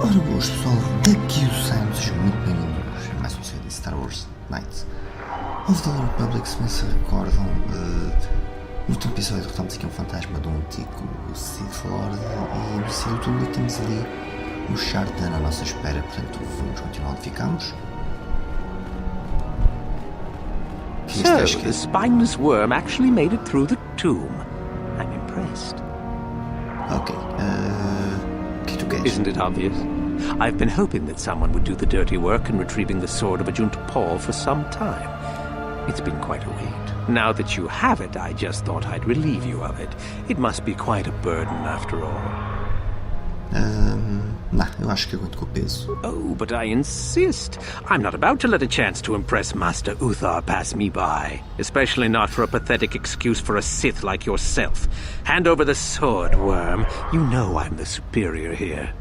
Ora boas pessoal, daqui o Sam, sejam muito bem-vindos a mais um episódio de Star Wars Knights of the Old Republic. Se bem se recordam, no último episódio derrotámos aqui um fantasma de um antigo Sith Lord e no sítio túmulo temos ali o Shartan à nossa espera, portanto vamos continuar onde ficamos. So, the spineless worm actually made it through the tomb. I'm impressed. Ok, que tu queres? Isn't it obvious? I've been hoping that someone would do the dirty work in retrieving the sword of Ajunta Paul for some time. It's been quite a wait. Now that you have it, I just thought I'd relieve you of it. It must be quite a burden after all. Não, eu acho que aguento com o peso. Oh, but I insist. I'm not about to let a chance to impress Master Uthar pass me by. Especially not for a pathetic excuse for a Sith like yourself. Hand over the sword, worm. You know I'm the superior here.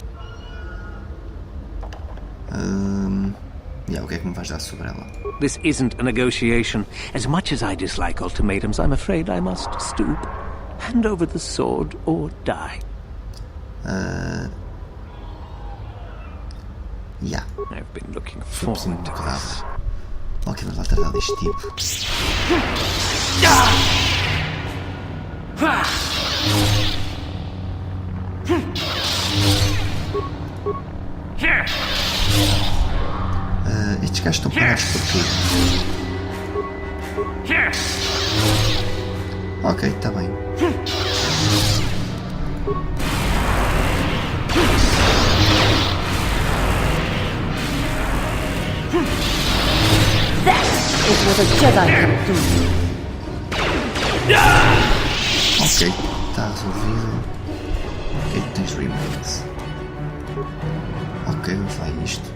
O que é que me vais dar sobre ela? This isn't a negotiation. As much as I dislike ultimatums, I'm afraid I must stoop. Hand over the sword or die. I've been looking forward to this. Ok, vamos lá tratar deste tipo. Estes gajos estão parados por quê? Ok, está bem. It was a Jedi come through. Ok, está resolvido. Ok, tens remains. Ok, vamos lá isto.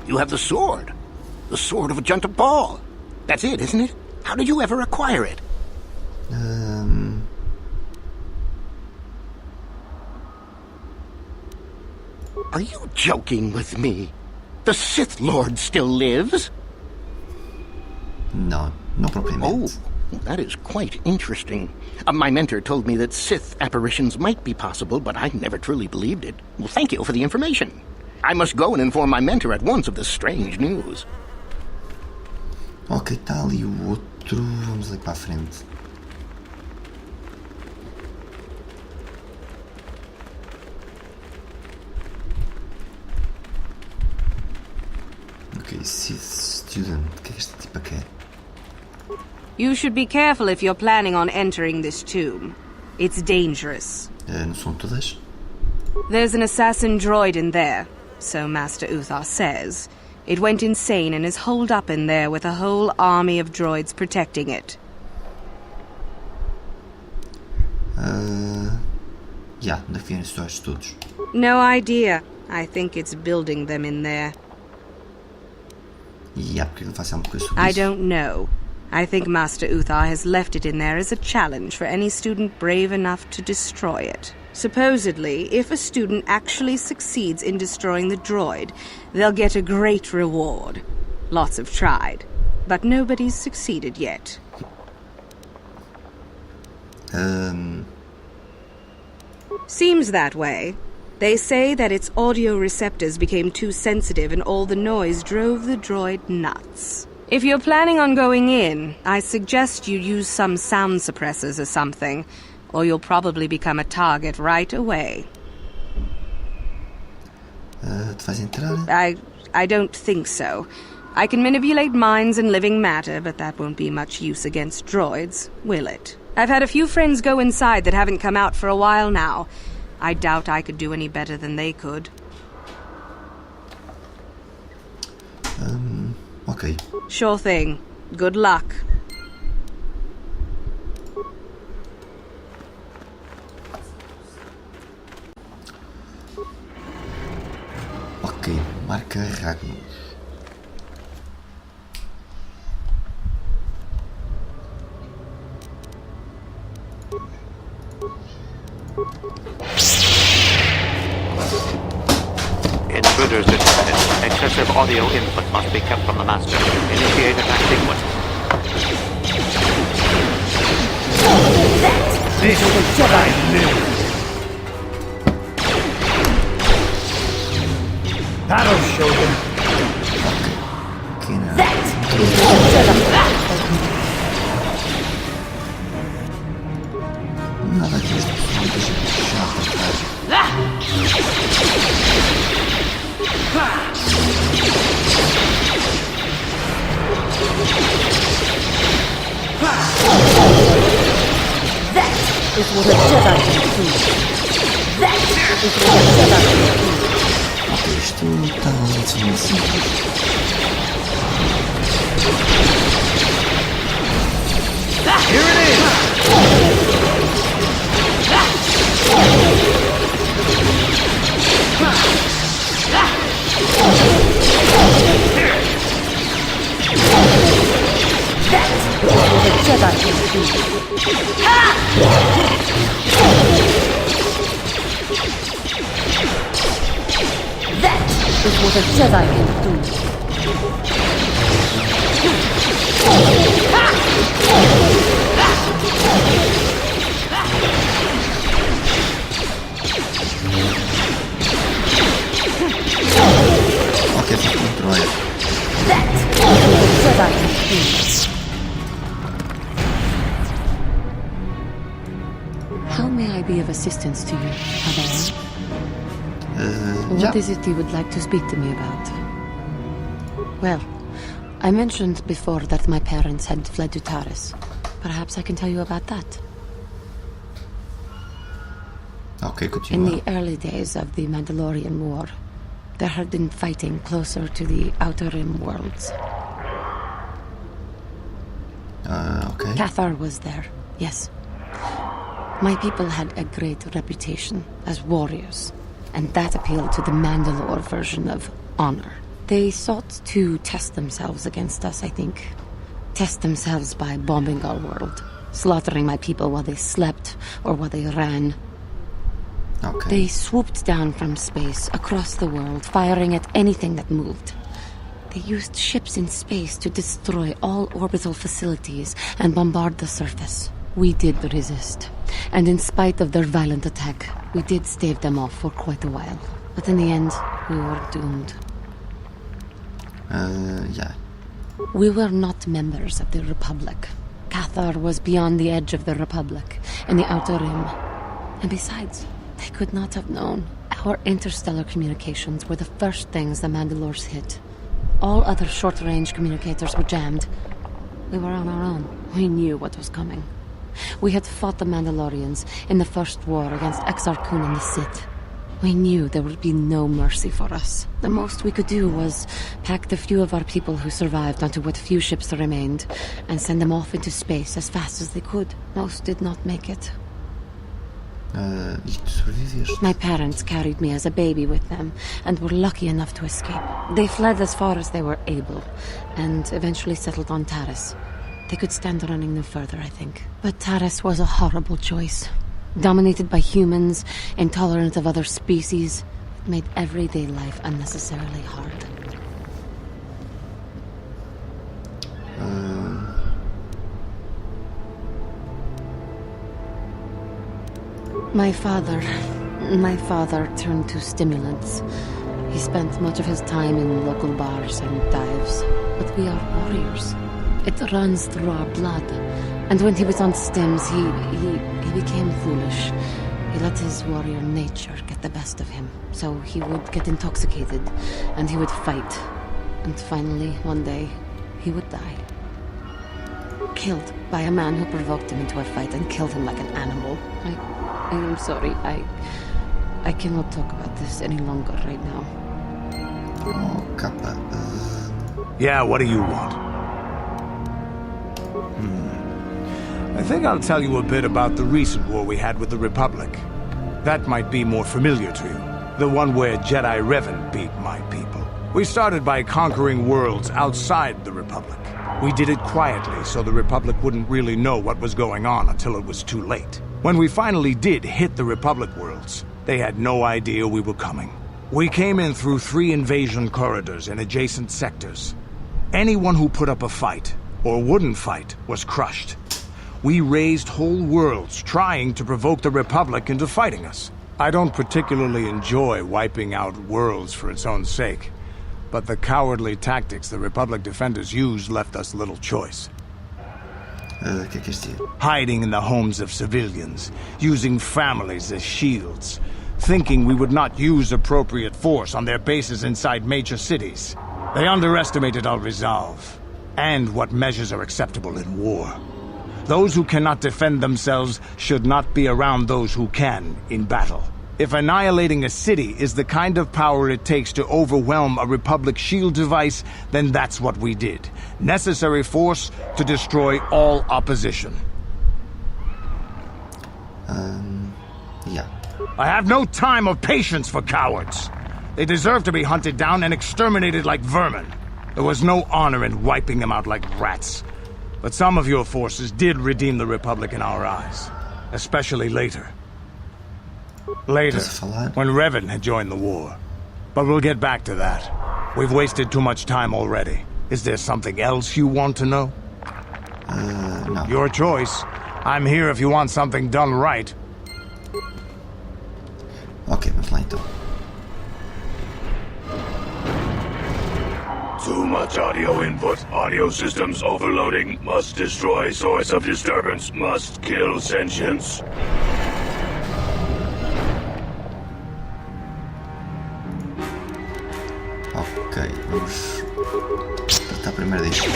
You have the sword. The sword of Ajunta Paul. That's it, isn't it? How did you ever acquire it? Are you joking with me? The Sith Lord still lives? Não propriamente. Oh, that is quite interesting. My mentor told me that Sith apparitions might be possible, but I never truly believed it. Well, thank you for the information. I must go and inform my mentor at once of this strange news. Ok, está ali o outro. Vamos ali para a frente. Ok, Sith Student. O que é que este tipo quer? You should be careful if you're planning on entering this tomb. It's dangerous. Não são todas? There's an assassin droid in there, so Master Uthar says. It went insane and is holed up in there with a whole army of droids protecting it. Onde é que vêm esses droids todos? No idea. I think it's building them in there. Porque não faço alguma coisa sobre I isso. don't know. I think Master Uthar has left it in there as a challenge for any student brave enough to destroy it. Supposedly, if a student actually succeeds in destroying the droid, they'll get a great reward. Lots have tried, but nobody's succeeded yet. Seems that way. They say that its audio receptors became too sensitive and all the noise drove the droid nuts. If you're planning on going in, I suggest you use some sound suppressors or something, or you'll probably become a target right away. Te vais entrar? I don't think so. I can manipulate minds and living matter, but that won't be much use against droids, will it? I've had a few friends go inside that haven't come out for a while now. I doubt I could do any better than they could. Ok. Sure thing. Good luck. Ok, marca Ragnos. Intruders detected. excessive audio input must be kept from the master. Initiate attack sequence. This is the Jedi live. That'll show them. Okay, now. Nada disso, não deixa de That is what a Jedi can do. That is what a Jedi can do. Ok, isto está muito simples. Here it is! That is what a Jedi can do. That is what a Jedi can do. Ok, está controle. That is what a Jedi can do. How may I be of assistance to you, Padawan? What is it you would like to speak to me about? Well, I mentioned before that my parents had fled to Taris. Perhaps I can tell you about that. Ok, In continua. the early days of the Mandalorian War, there had been fighting closer to the Outer Rim worlds. Ok. Cathar was there, yes. My people had a great reputation as warriors, and that appealed to the Mandalore version of honor. They sought to test themselves against us, I think. Test themselves by bombing our world, slaughtering my people while they slept or while they ran. Ok. They swooped down from space, across the world, firing at anything that moved. They used ships in space to destroy all orbital facilities and bombard the surface. We did resist, and in spite of their violent attack, we did stave them off for quite a while. But in the end, we were doomed. Yeah. We were not members of the Republic. Cathar was beyond the edge of the Republic, in the Outer Rim. And besides, they could not have known. Our interstellar communications were the first things the Mandalores hit. All other short-range communicators were jammed. We were on our own. We knew what was coming. We had fought the Mandalorians in the first war against Exar Kun and the Sith. We knew there would be no mercy for us. The most we could do was pack the few of our people who survived onto what few ships remained and send them off into space as fast as they could. Most did not make it. E tu sobreviveste. My parents carried me as a baby with them and were lucky enough to escape. They fled as far as they were able and eventually settled on Taris. They could stand running no further, I think. But Taris was a horrible choice. Dominated by humans, intolerant of other species, it made everyday life unnecessarily hard. My father turned to stimulants. He spent much of his time in local bars and dives. But we are warriors. It runs through our blood. And when he was on stims, he became foolish. He let his warrior nature get the best of him. So he would get intoxicated, and he would fight. And finally, one day, he would die. Killed by a man who provoked him into a fight and killed him like an animal. I am sorry. I cannot talk about this any longer right now. Oh, capa. Yeah, what do you want? I think I'll tell you a bit about the recent war we had with the Republic. That might be more familiar to you. The one where Jedi Revan beat my people. We started by conquering worlds outside the Republic. We did it quietly so the Republic wouldn't really know what was going on until it was too late. When we finally did hit the Republic worlds, they had no idea we were coming. We came in through 3 invasion corridors in adjacent sectors. Anyone who put up a fight, or wouldn't fight, was crushed. We raised whole worlds trying to provoke the Republic into fighting us. I don't particularly enjoy wiping out worlds for its own sake, but the cowardly tactics the Republic defenders used left us little choice. Que é que isto é? Hiding in the homes of civilians, using families as shields, thinking we would not use appropriate force on their bases inside major cities. They underestimated our resolve, and what measures are acceptable in war. Those who cannot defend themselves should not be around those who can in battle. If annihilating a city is the kind of power it takes to overwhelm a Republic shield device, then that's what we did. Necessary force to destroy all opposition. Yeah. I have no time or patience for cowards. They deserve to be hunted down and exterminated like vermin. There was no honor in wiping them out like rats. But some of your forces did redeem the Republic in our eyes. Especially later. Later, when Revan had joined the war. But we'll get back to that. We've wasted too much time already. Is there something else you want to know? No. Your choice. I'm here if you want something done right. Ok, vamos lá então. Too much audio input. Audio systems overloading. Must destroy source of disturbance. Must kill sentience. Ok, vamos apertar primeiro disto.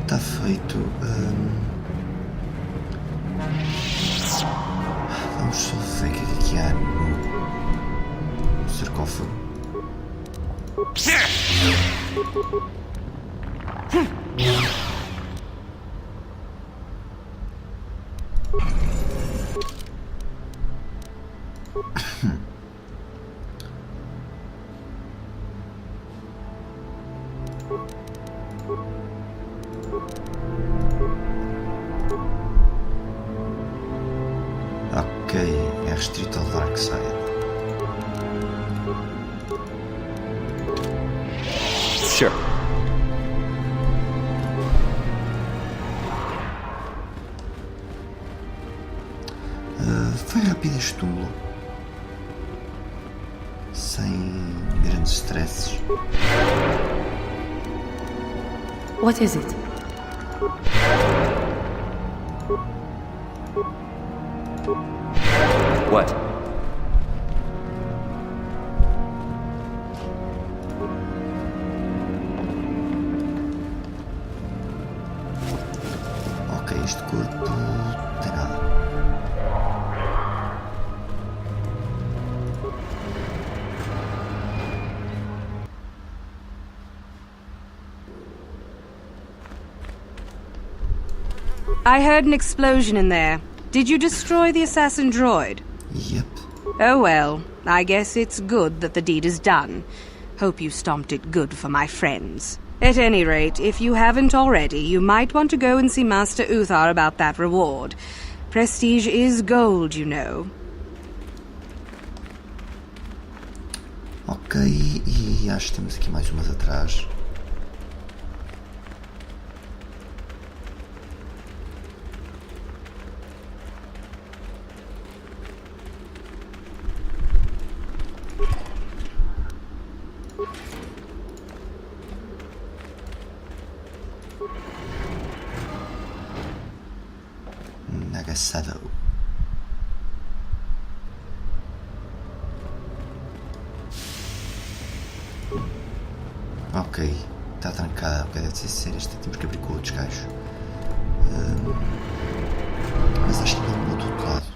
Está feito. Vamos só ver o que é que há no sarcófago. Ok, é restrito ao Dark Side. Sure. Foi rápido este túmulo. Sem grandes stresses. What is it? What? Não tem nada. I heard an explosion in there. Did you destroy the assassin droid? Yep. Oh well, I guess it's good that the deed is done. Hope you stomped it good for my friends. At any rate, if you haven't already, you might want to go and see Master Uthar about that reward. Prestige is gold, you know. Ok, e acho que temos aqui mais umas atrás. Nagasado. Ok, está trancada, ok, deve ser esta, temos que abrir com outros gajos. Mas acho que não do outro lado.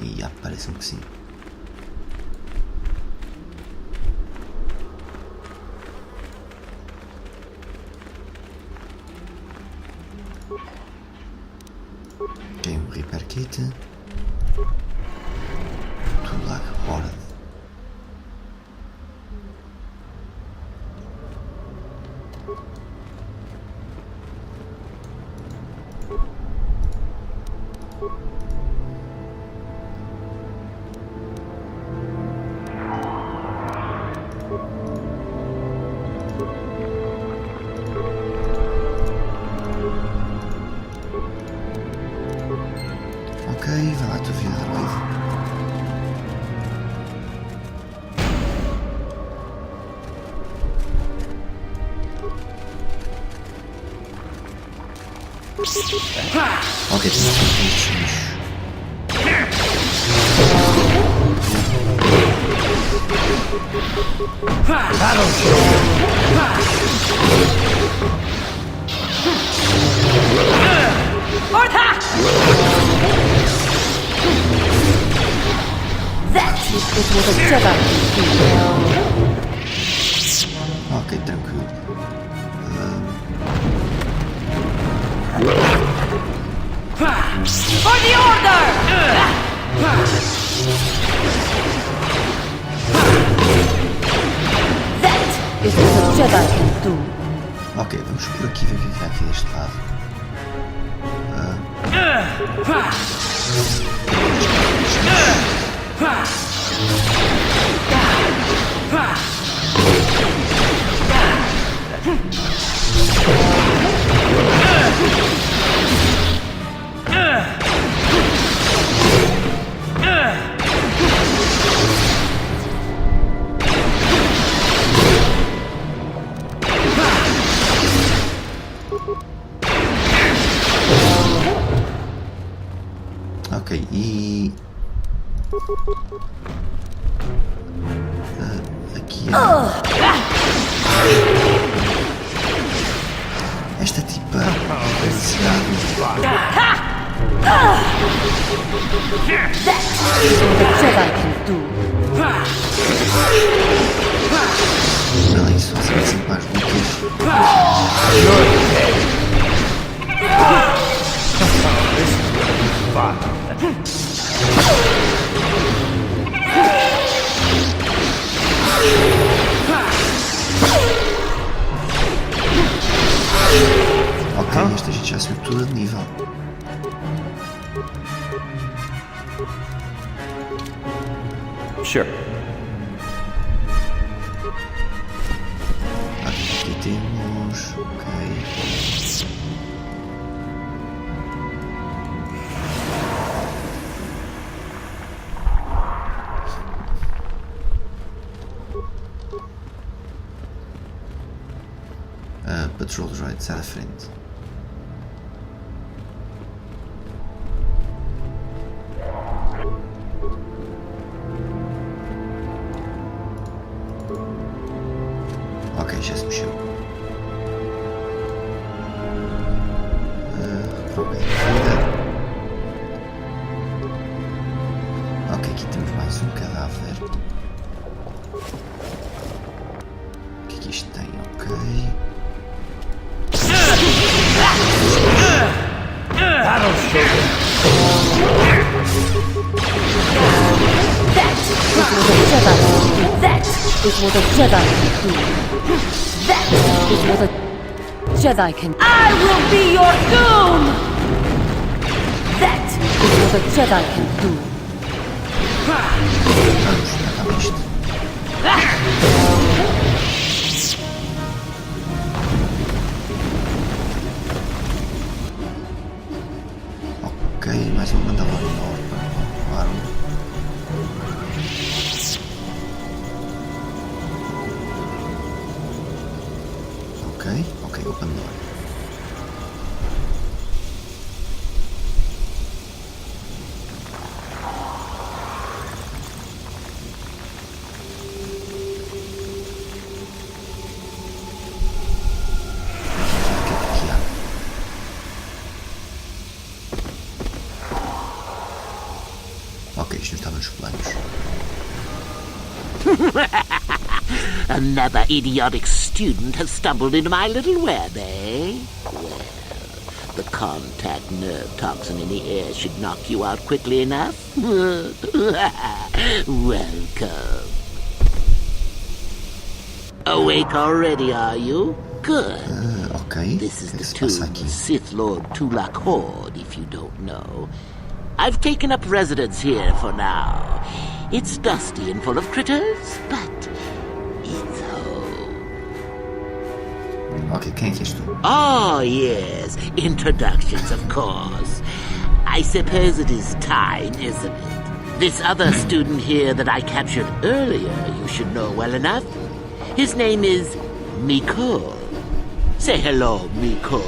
E parece-me que sim. Ok, um repair kit. Tudo lá fora. Ok, vai lá a tua vida, droid. Ok, temos que fazer estes bichos. That is what a Jedi can do. Ok, tranquilo. For the order! That is what a Jedi can do. Ok, vamos por aqui ver o que é aqui deste lado. Ok, e... aqui esta tipa olha isso, você vai sempre às ok, esta gente já subiu tudo de nível. Sure. Aqui temos... ok... Patrol droid, sai da frente. Ok, já se mexeu. Ok, vida. Ok, aqui temos mais um cadáver. O que é que isto tem? Ok. That is what a Jedi can do. That is what a Jedi can do. I will be your doom! That is what a Jedi can do. Vamos matar isto. Ok, mais um Mandalorian. Claro. Ok, open door. Ok, isto não estava nos planos. Another idiotic student has stumbled into my little web, eh? Well, the contact nerve toxin in the air should knock you out quickly enough. Welcome. Awake already, are you? Good. Ok. This is O que é que the se passa tomb aqui? of Sith Lord Tulak Horde, if you don't know. I've taken up residence here for now. It's dusty and full of critters, but it's home. Ok, quem é que és tu? Oh, yes. Introductions, of course. I suppose it is time, isn't it? This other student here that I captured earlier, you should know well enough. His name is Mikol. Say hello, Mikol.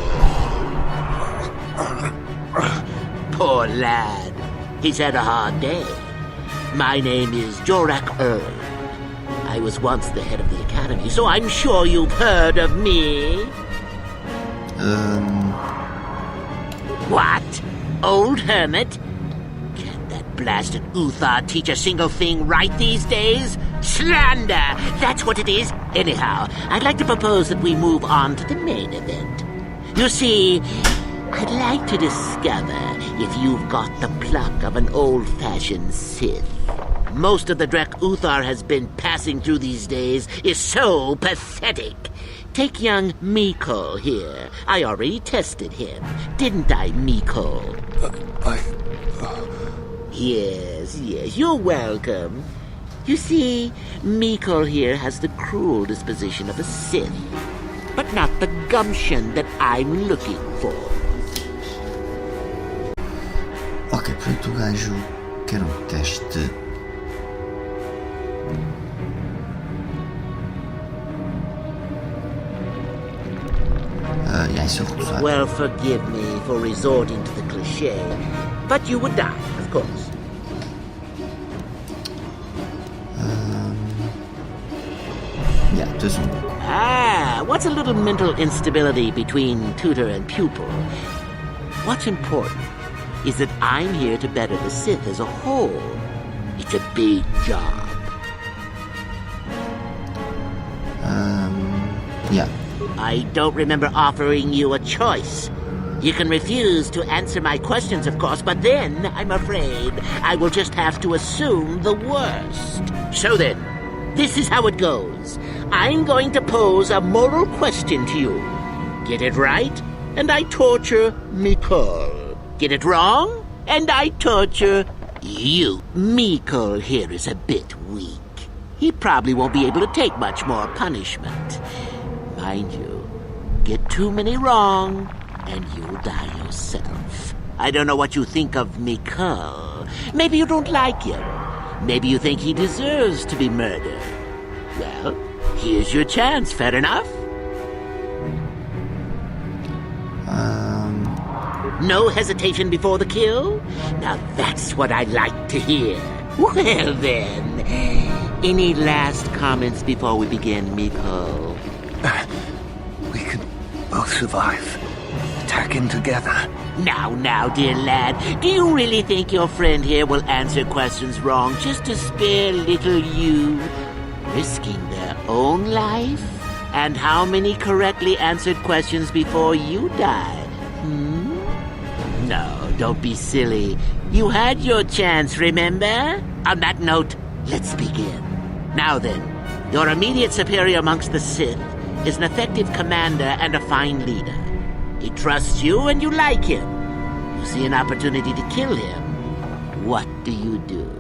Poor lad. He's had a hard day. My name is Jorak Earl. I was once the head of the academy, so I'm sure you've heard of me. What? Old hermit? Can't that blasted Uthar teach a single thing right these days? Slander! That's what it is. Anyhow, I'd like to propose that we move on to the main event. You see, I'd like to discover if you've got the pluck of an old-fashioned Sith. Most of the Drek Uthar has been passing through these days is so pathetic. Take young Mikol here. I already tested him. Didn't I, Mikol? Yes, you're welcome. You see, Mikol here has the cruel disposition of a Sith, but not the gumption that I'm looking for. Ok, portanto o gajo quer um teste. E aí, se eu recusar? Well, forgive me for resorting to the cliché, but you would die, of course. Yeah, does um. What's a little mental instability between tutor and pupil? What's important is that I'm here to better the Sith as a whole. It's a big job. Yeah. I don't remember offering you a choice. You can refuse to answer my questions, of course, but then, I'm afraid, I will just have to assume the worst. So then, this is how it goes. I'm going to pose a moral question to you. Get it right, and I torture Mikol. Get it wrong, and I torture you. Mikol here is a bit weak. He probably won't be able to take much more punishment. Mind you, get too many wrong, and you'll die yourself. I don't know what you think of Mikol. Maybe you don't like him. Maybe you think he deserves to be murdered. Well, here's your chance, fair enough? No hesitation before the kill? Now that's what I like to hear. Well then, any last comments before we begin, Mikol? We could both survive. The attacking together. Now, dear lad, do you really think your friend here will answer questions wrong just to spare little you, risking their own life? And how many correctly answered questions before you die? No, don't be silly. You had your chance, remember? On that note, let's begin. Now then, your immediate superior amongst the Sith is an effective commander and a fine leader. He trusts you and you like him. You see an opportunity to kill him. What do you do?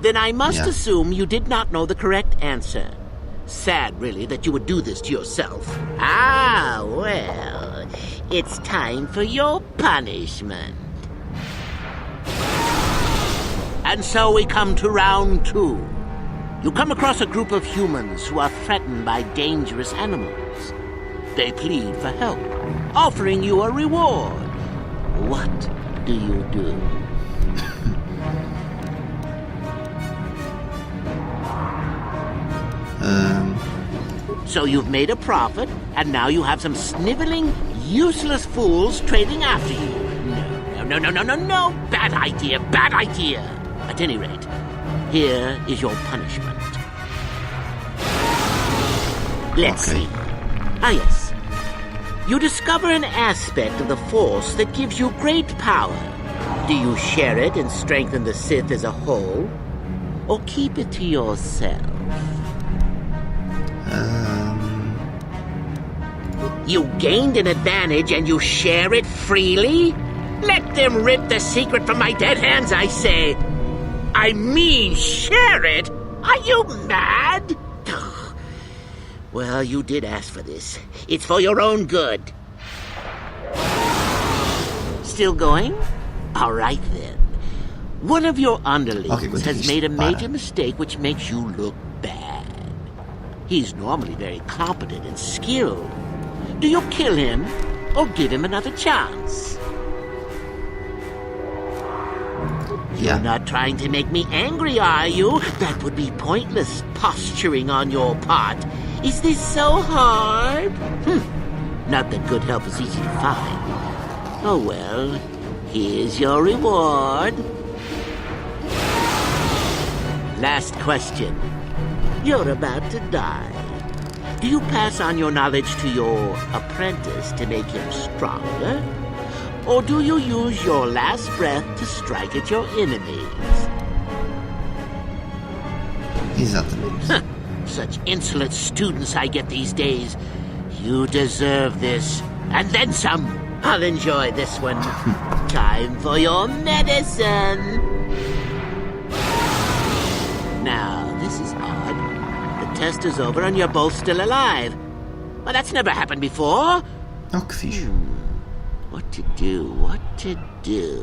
Then I must assume you did not know the correct answer. Sad, really, that you would do this to yourself. Ah, well, it's time for your punishment. And so we come to round 2. You come across a group of humans who are threatened by dangerous animals. They plead for help, offering you a reward. What do you do? So you've made a profit, and now you have some sniveling, useless fools trading after you. No. Bad idea. At any rate, here is your punishment. Let's see. Ah, yes. You discover an aspect of the Force that gives you great power. Do you share it and strengthen the Sith as a whole? Or keep it to yourself? You gained an advantage and you share it freely? Let them rip the secret from my dead hands, I say. I mean, share it? Are you mad? Well, you did ask for this. It's for your own good. Still going? All right, then. One of your underlings has made a major mistake which makes you look bad. He's normally very competent and skilled. Do you kill him or give him another chance? You're not trying to make me angry, are you? That would be pointless posturing on your part. Is this so hard? Not that good help is easy to find. Oh well, here's your reward. Last question. You're about to die. Do you pass on your knowledge to your apprentice to make him stronger? Or do you use your last breath to strike at your enemies? Exatamente. Such insolent students I get these days. You deserve this. And then some. I'll enjoy this one. Time for your medicine. Now, this is odd. The test is over and you're both still alive. Well, that's never happened before. Oh, que fixe. What to do?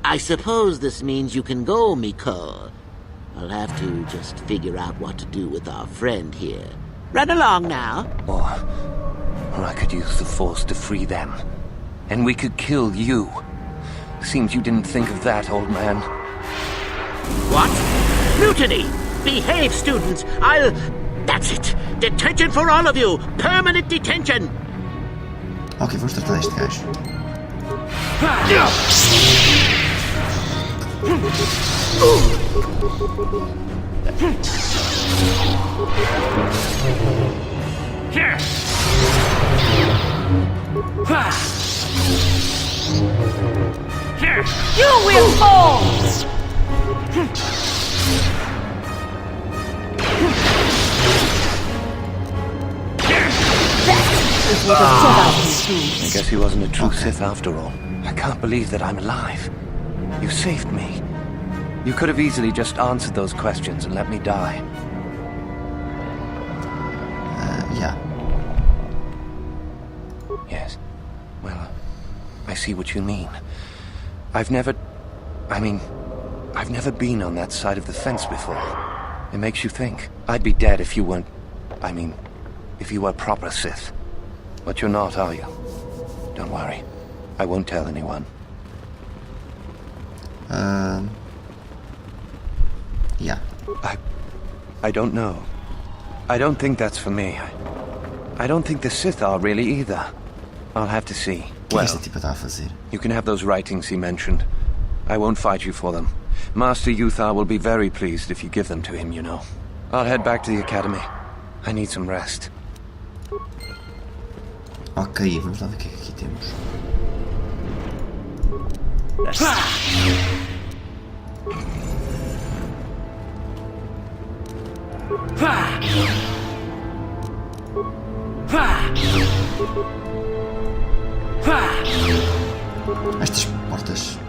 I suppose this means you can go, Miko. I'll have to just figure out what to do with our friend here. Run along now. Or I could use the Force to free them. And we could kill you. Seems you didn't think of that, old man. What? Mutiny! Behave, students! That's it! Detention for all of you! Permanent detention! Ok, vamos tratar deste gajo. You will fall! I guess he wasn't a true Sith after all. I can't believe that I'm alive. You saved me. You could have easily just answered those questions and let me die. Yeah. Yes. Well, I see what you mean. I've never been on that side of the fence before. It makes you think. I'd be dead if you weren't... if you were proper Sith. But you're not, are you? Don't worry. I won't tell anyone. Yeah. I don't know. I don't think that's for me. I don't think the Sith are really either. I'll have to see. O que é que esta tipa está a fazer? You can have those writings he mentioned. I won't fight you for them. Master Yuthar will be very pleased if you give them to him, you know. I'll head back to the academy. I need some rest. Ok, vamos lá ver o que é que aqui temos. Estas portas.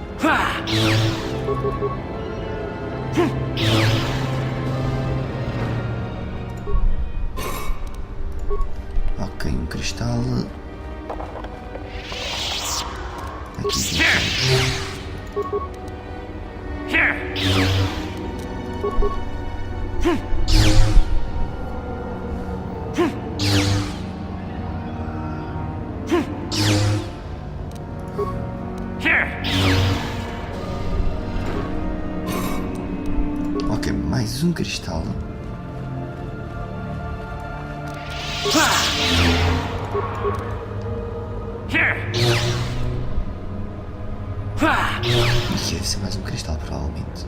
Ok, um cristal. Aqui ok, mais um cristal. E deve ser mais um cristal, provavelmente.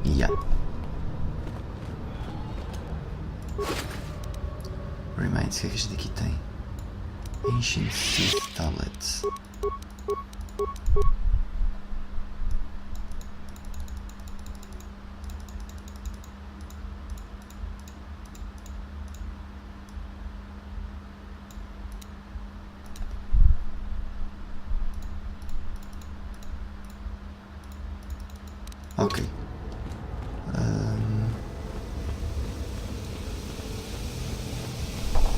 Yeah. Reminds, o que é que este daqui tem? Ancient Sith Tablets. Ok.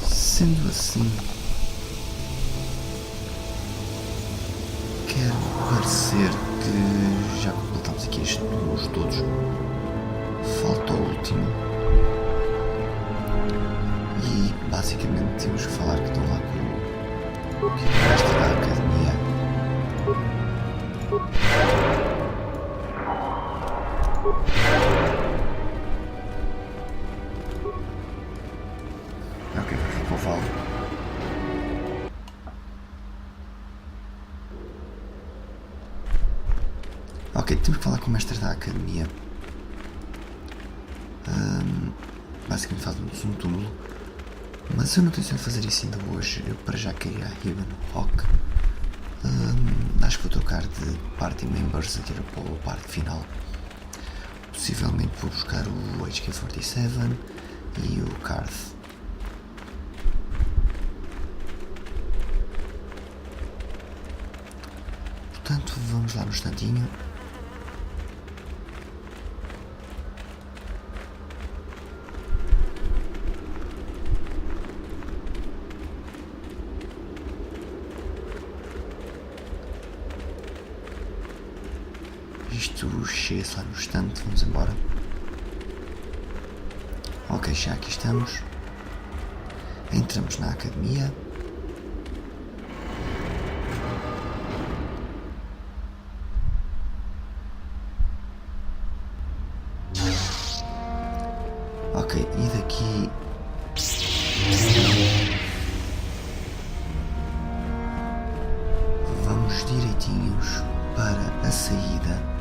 Sendo assim, quero parecer que já completamos aqui estes números todos. Falta o último. E basicamente temos que falar que estão lá com o resto da academia. Ok, vamos para o vale. Ok, temos que falar com o mestre da academia. Basicamente fazemos um túmulo. Mas eu não tenho de fazer isso ainda hoje. Eu para já queria a Ribbon Rock. Acho que vou trocar de party members aqui para a parte final. Possivelmente vou buscar o HK-47 e o Karth. Portanto, vamos lá no instantinho. Isto chega-se lá no instante, vamos embora. Ok, já aqui estamos. Entramos na academia. Ok, e daqui... vamos direitinhos para a saída.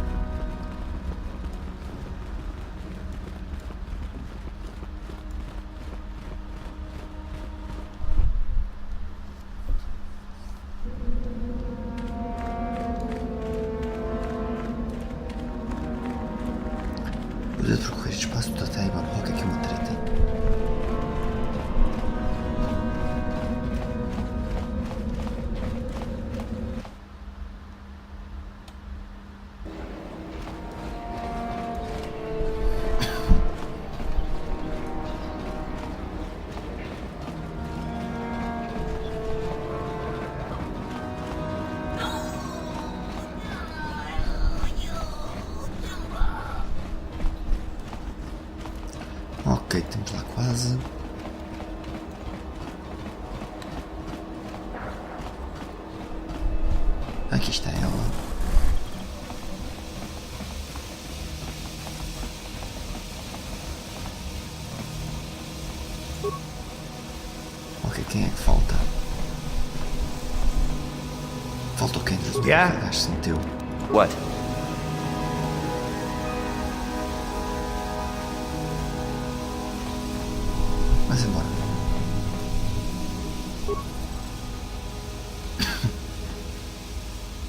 O de percorrer este espaço do Tatei Barroca aqui uma treta. Ok, estamos lá quase. Aqui está ela. Ok, Deus, Yeah? o gajo se meteu. What? Mas embora.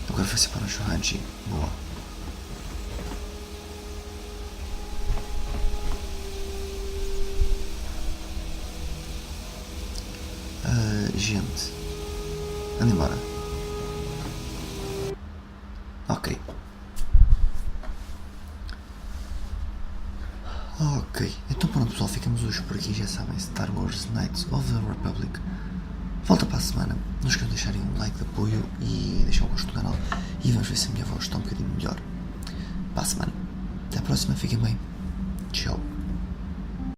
Agora foi separar o churrasco. Boa. Gente. Anda embora. Ok. Ok. Então pronto, pessoal. Ficamos hoje por aqui. Já sabem, Star Wars Knights of the Republic volta para a semana. Não esqueçam de deixarem um like de apoio e deixar o gosto do canal. E vamos ver se a minha voz está um bocadinho melhor para a semana. Até a próxima. Fiquem bem. Tchau.